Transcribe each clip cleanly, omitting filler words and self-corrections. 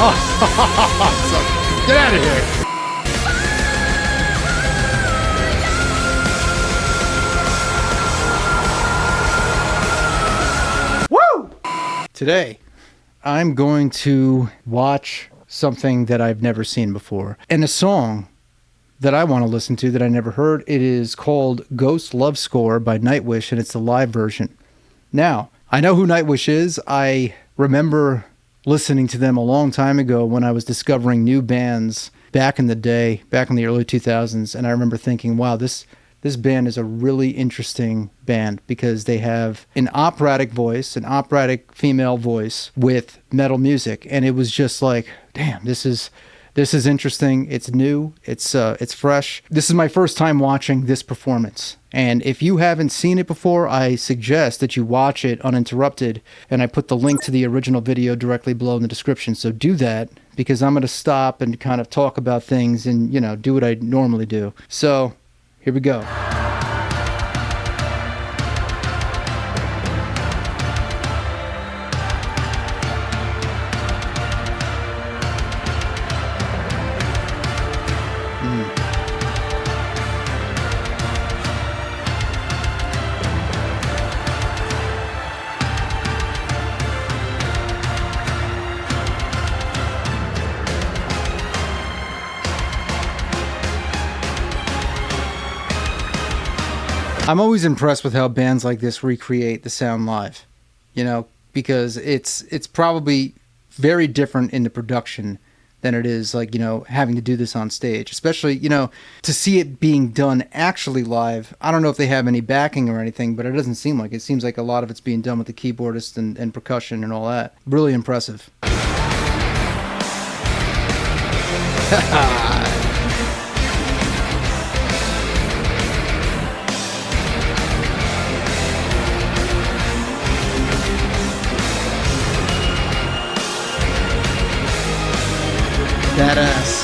Oh, get out of here. Today, I'm going to watch something that I've never seen before, and a song that I want to listen to that I never heard. It is called Ghost Love Score by Nightwish, and it's the live version. Now, I know who Nightwish is. I remember listening to them a long time ago when I was discovering new bands back in the day, back in the early 2000s, and I remember thinking, wow, this band is a really interesting band because they have an operatic voice, an operatic female voice with metal music. And it was just like, damn, this is interesting. It's new. It's fresh. This is my first time watching this performance. And if you haven't seen it before, I suggest that you watch it uninterrupted. And I put the link to the original video directly below in the description. So do that, because I'm going to stop and kind of talk about things and, do what I normally do. So here we go. I'm always impressed with how bands like this recreate the sound live, because it's probably very different in the production than it is like, having to do this on stage, especially, to see it being done actually live. I don't know if they have any backing or anything, but it doesn't seem like it. It seems like a lot of it's being done with the keyboardist and percussion and all that. Really impressive. Badass.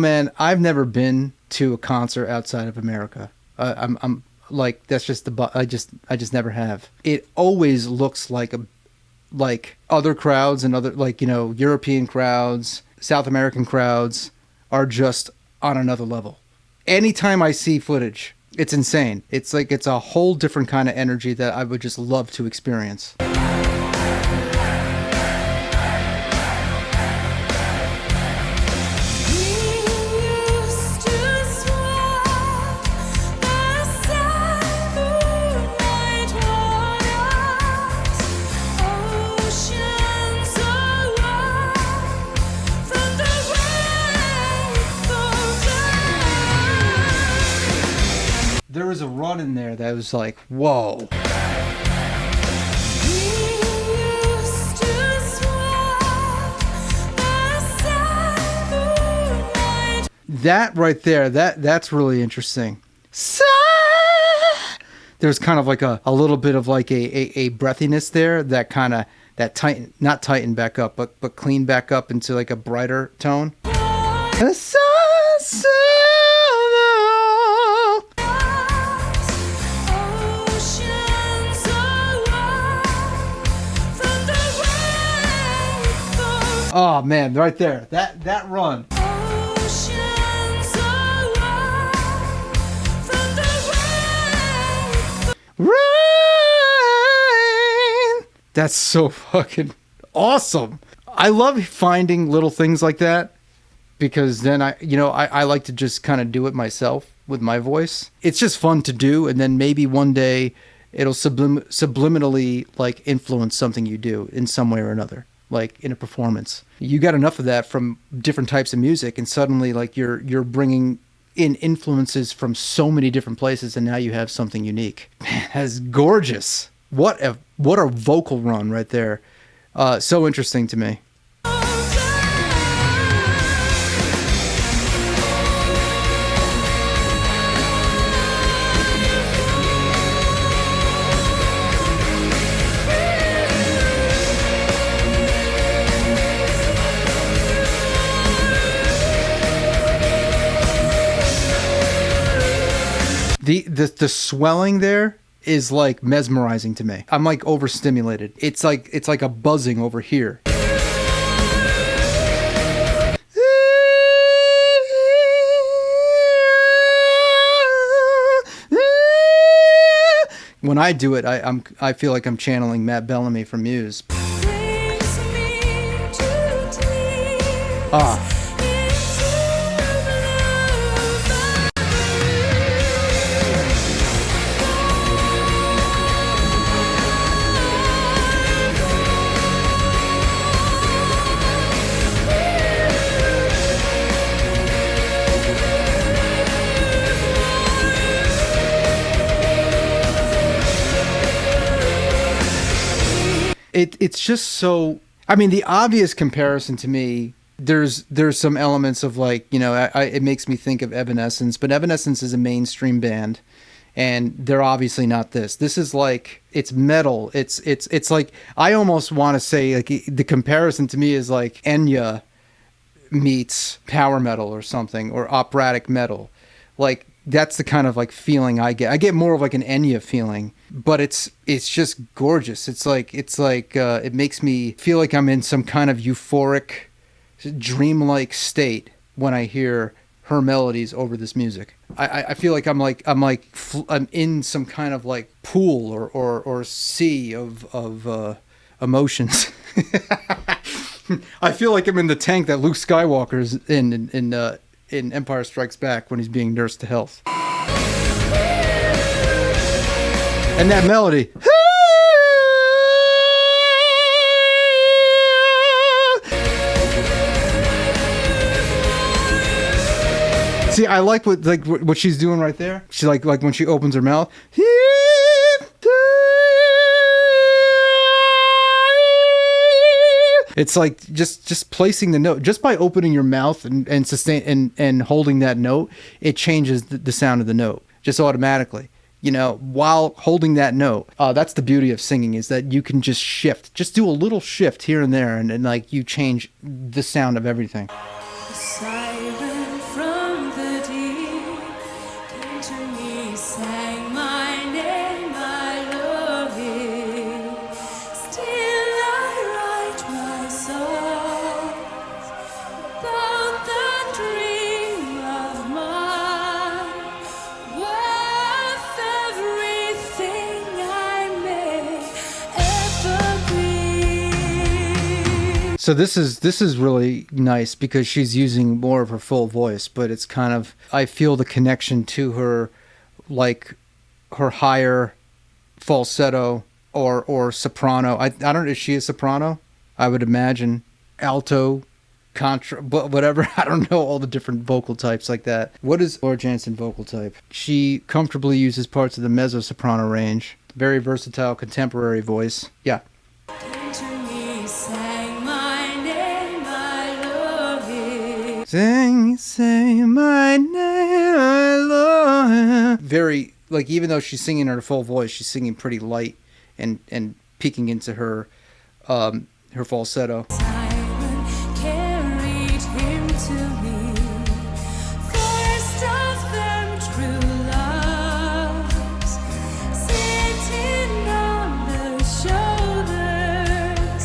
Man, I've never been to a concert outside of America. I'm like, that's just I just never have. It always looks like other crowds and other European crowds, South American crowds are just on another level. Anytime I see footage, it's insane. It's like it's a whole different kind of energy that I would just love to experience. There was a run in there that was like, whoa. That right there, that's really interesting. There's kind of like a little bit of like a breathiness there that kind of, that not tighten back up, but clean back up into like a brighter tone. Oh man, right there, that run. Rain. That's so fucking awesome. I love finding little things like that because then I like to just kind of do it myself with my voice. It's just fun to do, and then maybe one day it'll subliminally like influence something you do in some way or another. Like in a performance, you got enough of that from different types of music, and suddenly like you're bringing in influences from so many different places, and now you have something unique. Man, that's gorgeous. What a vocal run right there. So interesting to me. The swelling there is like mesmerizing to me. I'm like overstimulated. It's like a buzzing over here. When I do it, I feel like I'm channeling Matt Bellamy from Muse. Ah. It's just so. I mean, the obvious comparison to me. There's some elements of like, you know, it makes me think of Evanescence, but Evanescence is a mainstream band, and they're obviously not this. This is like, it's metal. It's like, I almost want to say like the comparison to me is like Enya meets power metal or something, or operatic metal. Like that's the kind of like feeling I get. I get more of like an Enya feeling, but it's just gorgeous. It's like it makes me feel like I'm in some kind of euphoric, dreamlike state when I hear her melodies over this music. I feel like I'm in some kind of like pool or sea of emotions. I feel like I'm in the tank that Luke Skywalker's in Empire Strikes Back when he's being nursed to health. And that melody. See, I like what she's doing right there. She like when she opens her mouth. It's like just placing the note, just by opening your mouth and sustain and holding that note, it changes the sound of the note just automatically. You know, while holding that note, that's the beauty of singing, is that you can just shift, just do a little shift here and there, and like you change the sound of everything. Siren from the deep came to me, sang my name, I love it. Still I write my songs about that dream of mine, worth everything I may ever be. So this is really nice because she's using more of her full voice, but it's kind of, I feel the connection to her, like her higher falsetto or soprano. I don't know, is she a soprano? I would imagine alto, contra, but whatever. I don't know all the different vocal types like that. What is Laura Jansen vocal type? She comfortably uses parts of the mezzo soprano range. Very versatile contemporary voice. Yeah. To me, sang my name, I love it. Say my name, I love it. Very, like, even though she's singing in her full voice, she's singing pretty light and peeking into her falsetto. Siren carried him to me. First of them true loves, sitting on the shoulders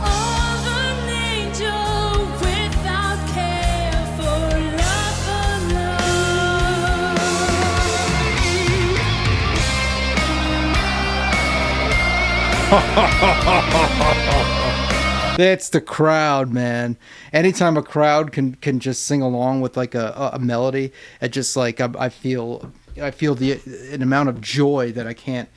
of an angel without care for love alone. That's the crowd, man. Anytime a crowd can just sing along with like a melody, it just like I feel an amount of joy that I can't.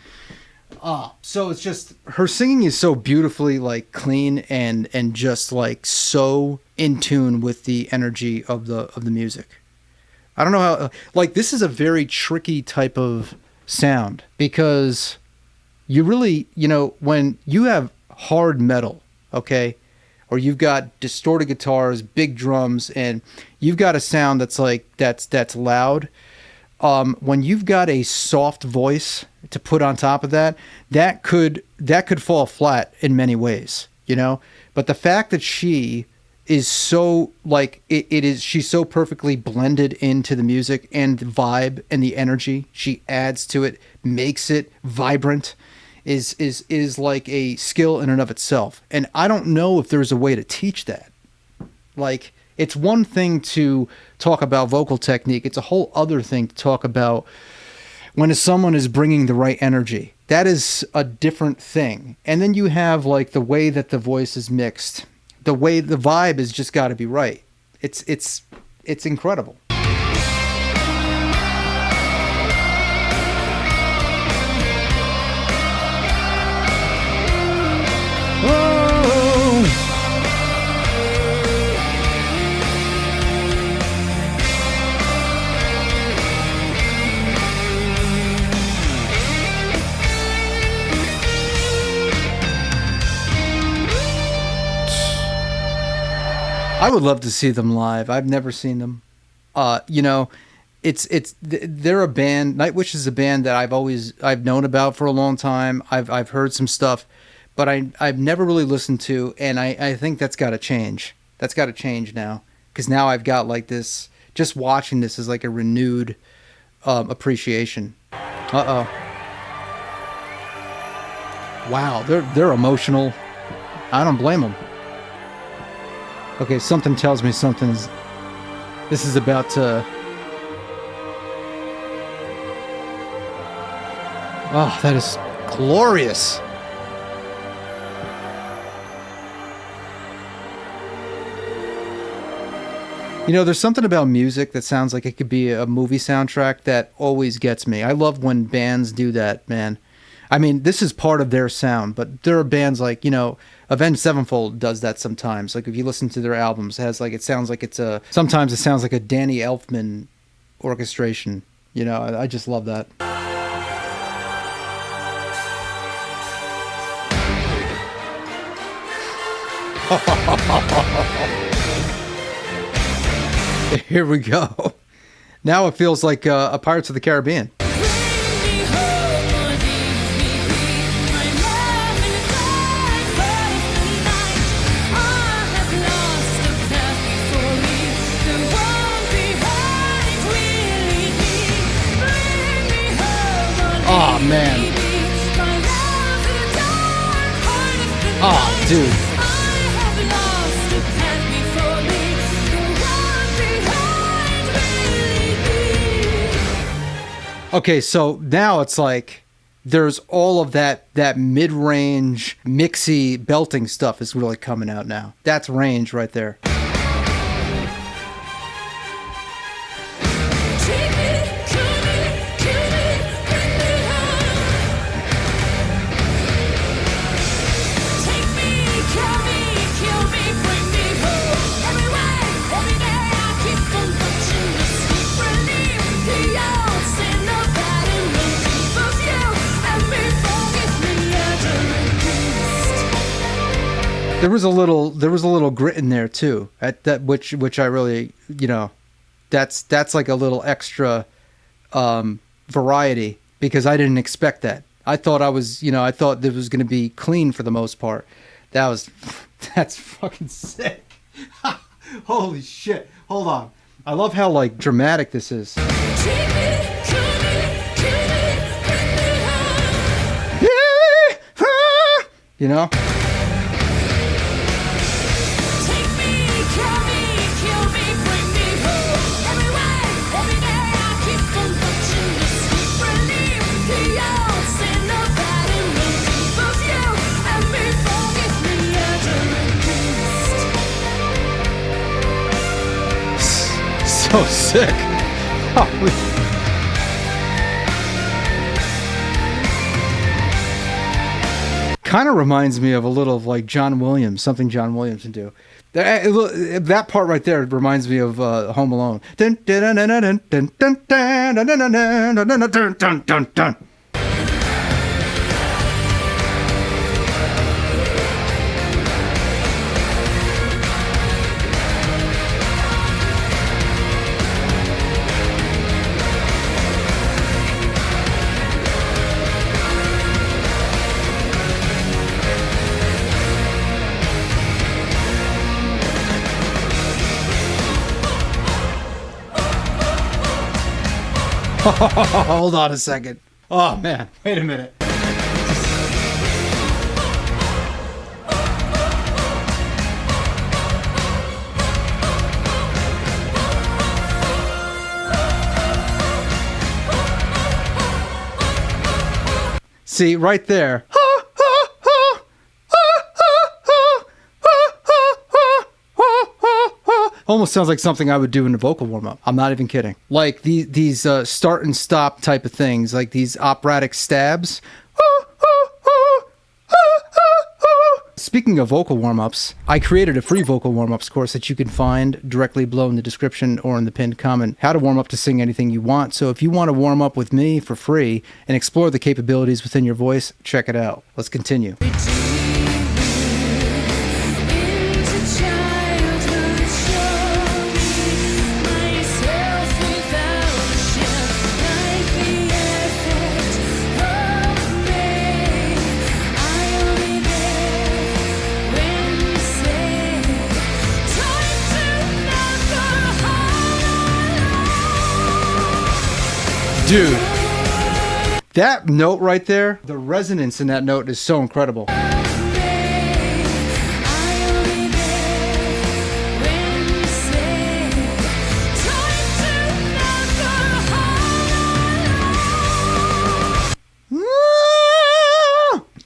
So it's just, her singing is so beautifully like clean and just like so in tune with the energy of the music. I don't know how, like, this is a very tricky type of sound because you really, you know, when you have hard metal, okay, or you've got distorted guitars, big drums, and you've got a sound that's like that's loud. When you've got a soft voice to put on top of that, that could fall flat in many ways, you know. But the fact that she is so like it is. She's so perfectly blended into the music and the vibe and the energy she adds to it, makes it vibrant. Is like a skill in and of itself. And I don't know if there's a way to teach that. Like, it's one thing to talk about vocal technique. It's a whole other thing to talk about when someone is bringing the right energy. That is a different thing. And then you have like the way that the voice is mixed. The way the vibe has just got to be right. It's incredible. I would love to see them live. I've never seen them. You know, they're a band. Nightwish is a band that I've known about for a long time. I've heard some stuff, but I've never really listened to, and I think that's got to change. That's got to change now, because now I've got like this. Just watching this is like a renewed appreciation. Wow, they're emotional. I don't blame them. Okay, something tells me this is about to... Oh, that is glorious. You know, there's something about music that sounds like it could be a movie soundtrack that always gets me. I love when bands do that, man. I mean, this is part of their sound, but there are bands like, you know, Avenged Sevenfold does that sometimes. Like, if you listen to their albums, sometimes it sounds like a Danny Elfman orchestration. You know, I just love that. Here we go. Now it feels like a Pirates of the Caribbean. Oh, man. Oh, dude. Okay, so now it's like there's all of that mid-range, mixy, belting stuff is really coming out now. That's range right there. There was a little grit in there too, at that which I really, you know, that's like a little extra variety, because I didn't expect that. I thought there was going to be clean for the most part. That's fucking sick. Holy shit. Hold on. I love how like dramatic this is. You know? So sick. Kind of reminds me of a little of like John Williams, something John Williams would do. That part right there reminds me of Home Alone. Hold on a second. Oh man, wait a minute. See, right there. Almost sounds like something I would do in a vocal warm-up. I'm not even kidding. Like these start and stop type of things, like these operatic stabs. Speaking of vocal warm-ups, I created a free vocal warm-ups course that you can find directly below in the description or in the pinned comment. How to warm up to sing anything you want. So if you want to warm up with me for free and explore the capabilities within your voice, check it out. Let's continue. Dude, that note right there, the resonance in that note is so incredible.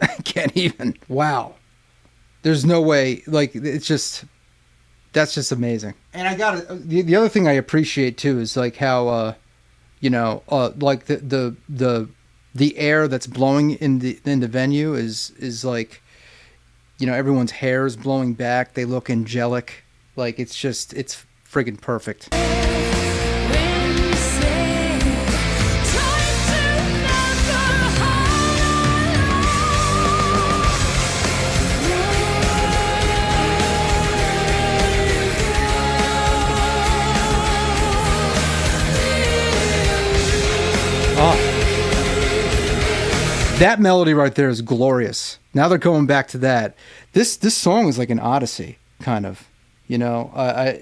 I can't even. Wow. There's no way. Like, it's just, that's just amazing. And I got the other thing I appreciate too is like how, you know, like the air that's blowing in the venue is like, you know, everyone's hair is blowing back. They look angelic. Like it's friggin' perfect. That melody right there is glorious. Now they're going back to that. This song is like an odyssey, kind of. You know, I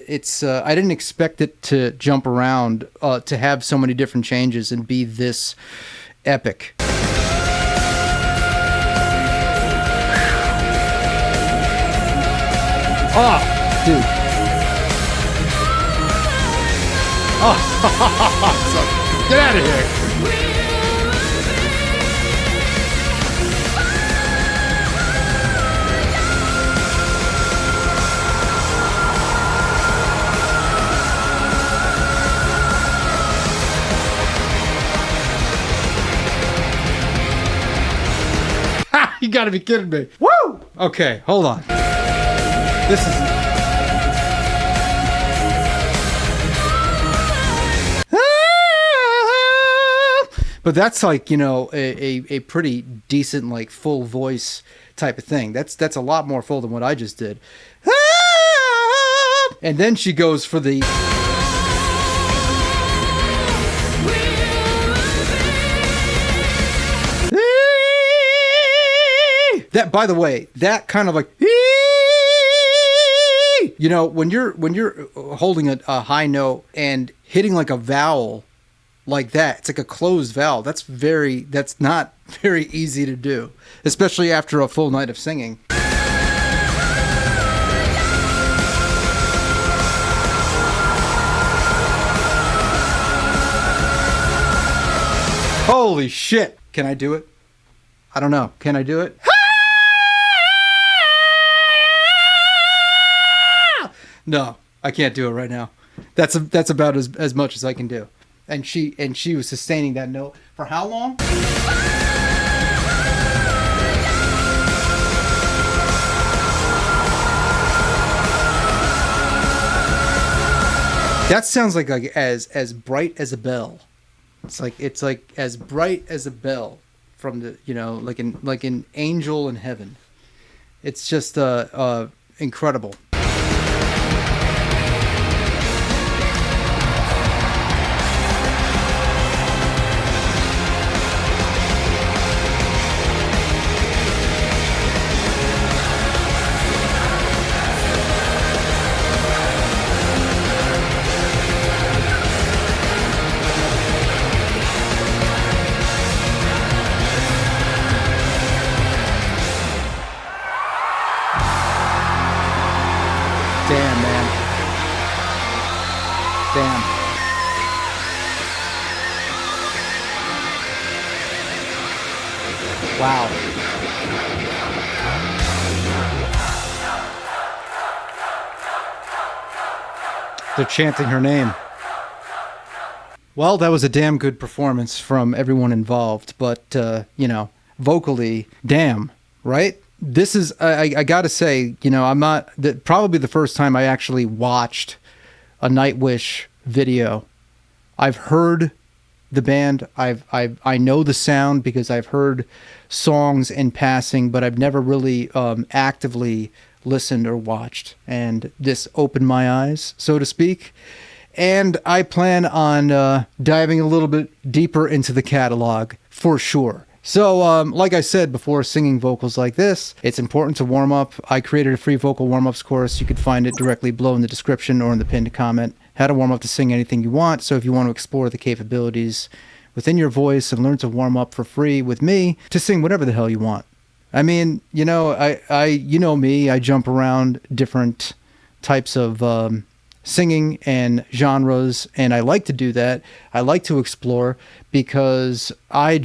didn't expect it to jump around, to have so many different changes and be this epic. Oh, dude. Oh, get out of here. You gotta be kidding me. Woo! Okay, hold on. This is... But that's like, you know, a pretty decent, like, full voice type of thing. That's a lot more full than what I just did. And then she goes for the... That, by the way, that kind of like, you know, when you're holding a high note and hitting like a vowel like that, it's like a closed vowel. That's not very easy to do, especially after a full night of singing. Holy shit. Can I do it? I don't know. Can I do it? No, I can't do it right now. That's about as much as I can do. And she was sustaining that note for how long? That sounds like as bright as a bell. It's like as bright as a bell from the, you know, like an angel in heaven. It's just incredible. Damn. Wow. They're chanting her name. Well, that was a damn good performance from everyone involved, but, vocally, damn, right? This is, I gotta say, I'm not, probably the first time I actually watched a Nightwish video. I've heard the band, I know the sound because I've heard songs in passing, but I've never really actively listened or watched, and this opened my eyes, so to speak. And I plan on diving a little bit deeper into the catalog for sure. So, like I said before, singing vocals like this, it's important to warm up. I created a free vocal warm-ups course. You can find it directly below in the description or in the pinned comment. How to warm up to sing anything you want. So if you want to explore the capabilities within your voice and learn to warm up for free with me to sing whatever the hell you want. I mean, I you know me, I jump around different types of singing and genres, and I like to do that. I like to explore because I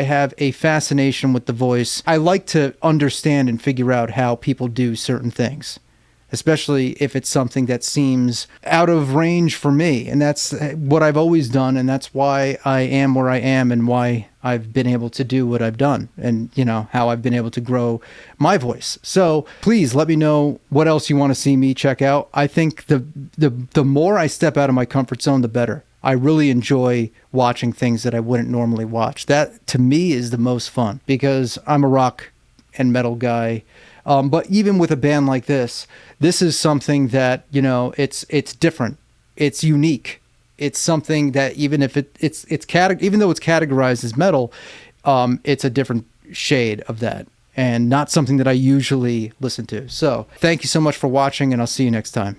have a fascination with the voice. I like to understand and figure out how people do certain things, especially if it's something that seems out of range for me. And that's what I've always done, and that's why I am where I am and why I've been able to do what I've done and, how I've been able to grow my voice. So please let me know what else you want to see me check out. I think the more I step out of my comfort zone, the better. I really enjoy watching things that I wouldn't normally watch. That, to me, is the most fun because I'm a rock and metal guy. But even with a band like this is something that, it's different. It's unique. It's something that even if even though it's categorized as metal, it's a different shade of that and not something that I usually listen to. So thank you so much for watching, and I'll see you next time.